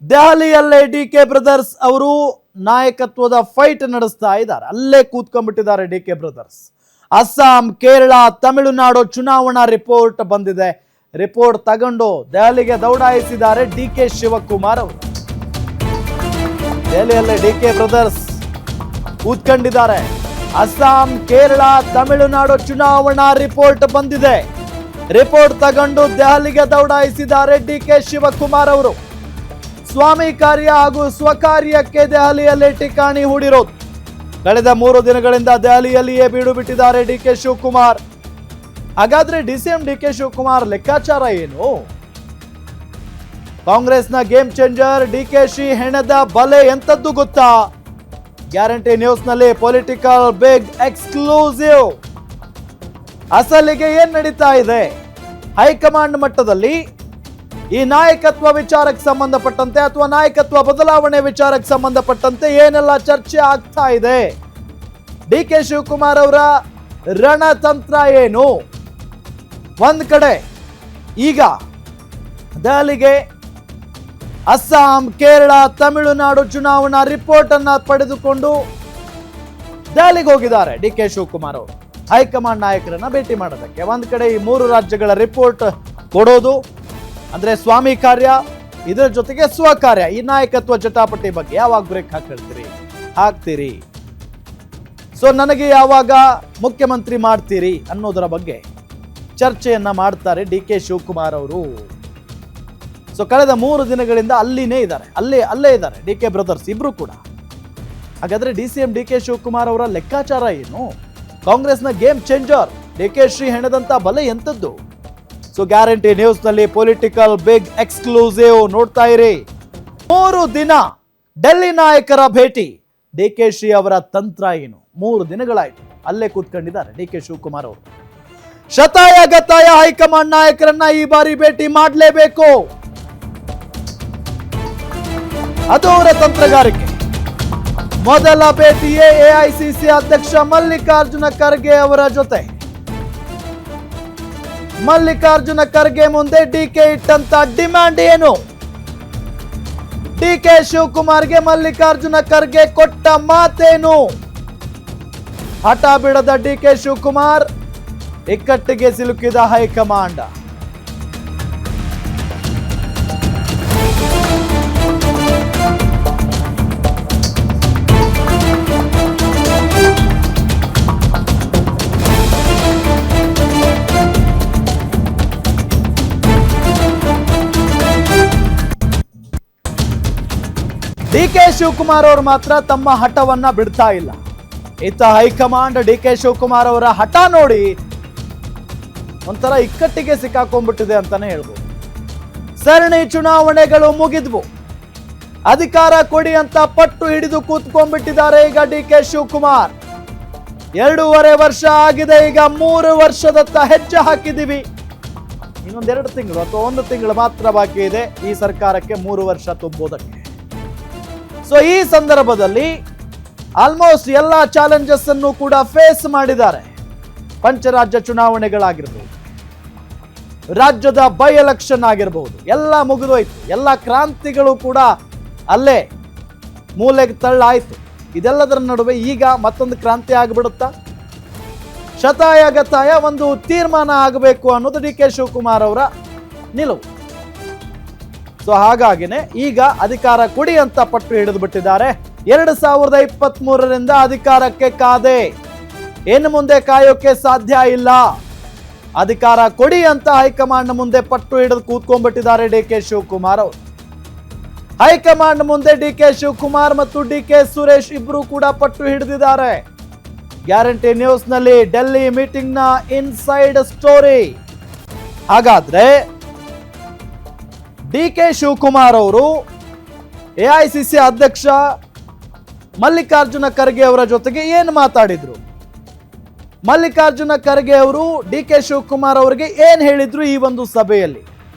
ದೆಹಲಿಯಲ್ಲೇ DK brothers ಅವರು ನಾಯಕತ್ವದ fight ನಡೆಸ್ತಾ ಇದ್ದಾರೆ. ಅಲ್ಲೇ ಕೂತ್ಕೊಂಡ್ಬಿಟ್ಟಿದ್ದಾರೆ ಡಿಕೆ ಬ್ರದರ್ಸ್. ಅಸ್ಸಾಂ, ಕೇರಳ, ತಮಿಳುನಾಡು ಚುನಾವಣಾ ರಿಪೋರ್ಟ್ ಬಂದಿದೆ. ರಿಪೋರ್ಟ್ ತಗೊಂಡು ದೆಹಲಿಗೆ ದೌಡಾಯಿಸಿದ್ದಾರೆ ಡಿಕೆ ಶಿವಕುಮಾರ್ ಅವರು. ದೆಹಲಿಯಲ್ಲೇ ಡಿಕೆ ಬ್ರದರ್ಸ್ ಕೂತ್ಕೊಂಡಿದ್ದಾರೆ. ಅಸ್ಸಾಂ, ಕೇರಳ, ತಮಿಳುನಾಡು ಚುನಾವಣಾ ರಿಪೋರ್ಟ್ ಬಂದಿದೆ. ರಿಪೋರ್ಟ್ ತಗೊಂಡು ದೆಹಲಿಗೆ ದೌಡಾಯಿಸಿದ್ದಾರೆ ಡಿಕೆ ಶಿವಕುಮಾರ್ ಅವರು. ಸ್ವಾಮಿ ಕಾರ್ಯ ಹಾಗೂ ಸ್ವಕಾರ್ಯಕ್ಕೆ ದೆಹಲಿಯಲ್ಲಿ ಠಿಕಾಣಿ ಹೂಡಿರೋದು. ಕಳೆದ 3 ದಿನಗಳಿಂದ ದೆಹಲಿಯಲ್ಲಿಯೇ ಬೀಡು ಬಿಟ್ಟಿದ್ದಾರೆ ಡಿಕೆ ಶಿವಕುಮಾರ್. ಹಾಗಾದ್ರೆ ಡಿಸಿಎಂ ಡಿಕೆ ಶಿವಕುಮಾರ್ ಲೆಕ್ಕಾಚಾರ ಏನು? ಕಾಂಗ್ರೆಸ್ನ ಗೇಮ್ ಚೇಂಜರ್ ಡಿಕೆಶಿ ಹೆಣದ ಬಲೆ ಎಂತದ್ದು ಗೊತ್ತಾ? ಗ್ಯಾರಂಟಿ ನ್ಯೂಸ್ ನಲ್ಲಿ ಪೊಲಿಟಿಕಲ್ ಬಿಗ್ ಎಕ್ಸ್ಕ್ಲೂಸಿವ್. ಅಸಲಿಗೆ ಏನ್ ನಡೀತಾ ಇದೆ? ಹೈಕಮಾಂಡ್ ಮಟ್ಟದಲ್ಲಿ ಈ ನಾಯಕತ್ವ ವಿಚಾರಕ್ಕೆ ಸಂಬಂಧಪಟ್ಟಂತೆ ಅಥವಾ ನಾಯಕತ್ವ ಬದಲಾವಣೆ ವಿಚಾರಕ್ಕೆ ಸಂಬಂಧಪಟ್ಟಂತೆ ಏನೆಲ್ಲ ಚರ್ಚೆ ಆಗ್ತಾ ಇದೆ? ಡಿಕೆ ಶಿವಕುಮಾರ್ ಅವರ ರಣತಂತ್ರ ಏನು? ಒಂದ್ ಕಡೆ ಈಗ ದೆಹಲಿಗೆ ಅಸ್ಸಾಂ, ಕೇರಳ, ತಮಿಳುನಾಡು ಚುನಾವಣಾ ರಿಪೋರ್ಟ್ ಅನ್ನ ಪಡೆದುಕೊಂಡು ದೆಹಲಿಗೆ ಹೋಗಿದ್ದಾರೆ ಡಿಕೆ ಶಿವಕುಮಾರ್ ಅವರು ಹೈಕಮಾಂಡ್ ನಾಯಕರನ್ನ ಭೇಟಿ ಮಾಡೋದಕ್ಕೆ. ಒಂದ್ ಕಡೆ ಈ 3 ರಾಜ್ಯಗಳ ರಿಪೋರ್ಟ್ ಕೊಡೋದು ಅಂದ್ರೆ ಸ್ವಾಮಿ ಕಾರ್ಯ, ಇದರ ಜೊತೆಗೆ ಸ್ವಕಾರ್ಯ, ಈ ನಾಯಕತ್ವ ಜಟಾಪಟಿ ಬಗ್ಗೆ ಯಾವಾಗ ಬ್ರೇಕ್ ಹಾಕ್ತೀರಿ, ಸೊ ನನಗೆ ಯಾವಾಗ ಮುಖ್ಯಮಂತ್ರಿ ಮಾಡ್ತೀರಿ ಅನ್ನೋದರ ಬಗ್ಗೆ ಚರ್ಚೆಯನ್ನ ಮಾಡ್ತಾರೆ ಡಿಕೆ ಶಿವಕುಮಾರ್ ಅವರು. ಸೊ ಕಳೆದ 3 ದಿನಗಳಿಂದ ಅಲ್ಲಿನೇ ಇದ್ದಾರೆ, ಅಲ್ಲೇ ಇದ್ದಾರೆ ಡಿಕೆ ಬ್ರದರ್ಸ್ ಇಬ್ರು ಕೂಡ. ಹಾಗಾದ್ರೆ ಡಿಸಿಎಂ ಡಿಕೆ ಶಿವಕುಮಾರ್ ಅವರ ಲೆಕ್ಕಾಚಾರ ಏನು? ಕಾಂಗ್ರೆಸ್ನ ಗೇಮ್ ಚೇಂಜರ್ ಡಿಕೆ ಶ್ರೀ ಹೆಣದಂತ ಬಲೆ ಎಂತದ್ದು? ಸೊ ಗ್ಯಾರಂಟಿ ನ್ಯೂಸ್ ನಲ್ಲಿ ಪೊಲಿಟಿಕಲ್ ಬಿಗ್ ಎಕ್ಸ್ಕ್ಲೂಸಿವ್ ನೋಡ್ತಾ ಇರಿ. 3 ದಿನ ಡೆಲ್ಲಿ ನಾಯಕರ ಭೇಟಿ, ಡಿಕೆ ಶ್ರೀ ಅವರ ತಂತ್ರ ಏನು? 3 ದಿನಗಳಾಯ್ತು ಅಲ್ಲೇ ಕೂತ್ಕೊಂಡಿದ್ದಾರೆ ಡಿಕೆ ಶಿವಕುಮಾರ್ ಅವರು. ಶತಾಯ ಗತಾಯ ಹೈಕಮಾಂಡ್ ನಾಯಕರನ್ನ ಈ ಬಾರಿ ಭೇಟಿ ಮಾಡಲೇಬೇಕು, ಅದು ಅವರ ತಂತ್ರಗಾರಿಕೆ. ಮೊದಲ ಭೇಟಿಯೇ ಎಐಸಿಸಿ ಅಧ್ಯಕ್ಷ ಮಲ್ಲಿಕಾರ್ಜುನ ಖರ್ಗೆ ಅವರ ಜೊತೆ. ಮಲ್ಲಿಕಾರ್ಜುನ ಖರ್ಗೆ ಮುಂದೆ ಡಿಕೆ ಇಟ್ಟಂತ ಡಿಮ್ಯಾಂಡ್ ಏನು? ಡಿಕೆ ಶಿವಕುಮಾರ್ಗೆ ಮಲ್ಲಿಕಾರ್ಜುನ ಖರ್ಗೆ ಕೊಟ್ಟ ಮಾತೇನು? ಹಠ ಬಿಡದ ಡಿಕೆ ಶಿವಕುಮಾರ್, ಇಕ್ಕಟ್ಟಿಗೆ ಸಿಲುಕಿದ ಹೈಕಮಾಂಡ್. ಡಿಕೆ ಶಿವಕುಮಾರ್ ಅವರು ಮಾತ್ರ ತಮ್ಮ ಹಠವನ್ನ ಬಿಡ್ತಾ ಇಲ್ಲ. ಇತ್ತ ಹೈಕಮಾಂಡ್ ಡಿಕೆ ಶಿವಕುಮಾರ್ ಅವರ ಹಠ ನೋಡಿ ಒಂಥರ ಇಕ್ಕಟ್ಟಿಗೆ ಸಿಕ್ಕಾಕೊಂಡ್ಬಿಟ್ಟಿದೆ ಅಂತಾನೆ ಹೇಳ್ಬೋದು. ಸರಣಿ ಚುನಾವಣೆಗಳು ಮುಗಿದ್ವು, ಅಧಿಕಾರ ಕೊಡಿ ಅಂತ ಪಟ್ಟು ಹಿಡಿದು ಕೂತ್ಕೊಂಡ್ಬಿಟ್ಟಿದ್ದಾರೆ ಈಗ ಡಿಕೆ ಶಿವಕುಮಾರ್. 2.5 ವರ್ಷ ಆಗಿದೆ, ಈಗ 3 ವರ್ಷದತ್ತ ಹೆಜ್ಜೆ ಹಾಕಿದೀವಿ. ಇನ್ನೊಂದು 2 ತಿಂಗಳು ಅಥವಾ 1 ತಿಂಗಳು ಮಾತ್ರ ಬಾಕಿ ಇದೆ ಈ ಸರ್ಕಾರಕ್ಕೆ 3 ವರ್ಷ ತುಂಬೋದಕ್ಕೆ. ಸೊ ಈ ಸಂದರ್ಭದಲ್ಲಿ ಆಲ್ಮೋಸ್ಟ್ ಎಲ್ಲ ಚಾಲೆಂಜಸ್ ಅನ್ನು ಕೂಡ ಫೇಸ್ ಮಾಡಿದ್ದಾರೆ. ಪಂಚರಾಜ್ಯ ಚುನಾವಣೆಗಳಾಗಿರ್ಬೋದು, ರಾಜ್ಯದ ಬೈ ಎಲೆಕ್ಷನ್ ಆಗಿರಬಹುದು, ಎಲ್ಲ ಮುಗಿದೋಯ್ತು. ಎಲ್ಲ ಕ್ರಾಂತಿಗಳು ಕೂಡ ಅಲ್ಲೇ ಮೂಲೆಗೆ ತಳ್ಳಾಯ್ತು. ಇದೆಲ್ಲದರ ನಡುವೆ ಈಗ ಮತ್ತೊಂದು ಕ್ರಾಂತಿ ಆಗಿಬಿಡುತ್ತಾ? ಶತಾಯ ಗತಾಯ ಒಂದು ತೀರ್ಮಾನ ಆಗಬೇಕು ಅನ್ನೋದು ಡಿಕೆ ಶಿವಕುಮಾರ್ ಅವರ ನಿಲುವು. ಸೊ ಹಾಗಾಗಿನೇ ಈಗ ಅಧಿಕಾರ ಕೊಡಿ ಅಂತ ಪಟ್ಟು ಹಿಡಿದು ಬಿಟ್ಟಿದ್ದಾರೆ. 2023ರಿಂದ ಅಧಿಕಾರಕ್ಕೆ ಕಾದೆ, ಇನ್ನು ಮುಂದೆ ಕಾಯೋಕೆ ಸಾಧ್ಯ ಇಲ್ಲ. ಅಧಿಕಾರ ಕೊಡಿ ಅಂತ ಹೈಕಮಾಂಡ್ ಮುಂದೆ ಪಟ್ಟು ಹಿಡಿದು ಕೂತ್ಕೊಂಡ್ಬಿಟ್ಟಿದ್ದಾರೆ ಡಿಕೆ ಶಿವಕುಮಾರ್ ಅವರು. ಹೈಕಮಾಂಡ್ ಮುಂದೆ ಡಿಕೆ ಶಿವಕುಮಾರ್ ಮತ್ತು ಡಿಕೆ ಸುರೇಶ್ ಇಬ್ರು ಕೂಡ ಪಟ್ಟು ಹಿಡಿದಿದ್ದಾರೆ. ಗ್ಯಾರಂಟಿ ನ್ಯೂಸ್ ನಲ್ಲಿ ಡೆಲ್ಲಿ ಮೀಟಿಂಗ್ ನ ಇನ್ಸೈಡ್ ಸ್ಟೋರಿ. ಹಾಗಾದ್ರೆ ಡಿಕೆ ಶಿವಕುಮಾರ್ ಅವರು ಎಐಸಿಸಿ ಅಧ್ಯಕ್ಷ ಮಲ್ಲಿಕಾರ್ಜುನ ಖರ್ಗೆ ಅವರ ಜೊತೆಗೆ ಏನು ಮಾತಾಡಿದ್ರು? ಮಲ್ಲಿಕಾರ್ಜುನ ಖರ್ಗೆ ಅವರು ಡಿಕೆ ಶಿವಕುಮಾರ್ ಅವರಿಗೆ ಏನ್ ಹೇಳಿದ್ರು ಈ ಒಂದು ಸಭೆಯಲ್ಲಿ?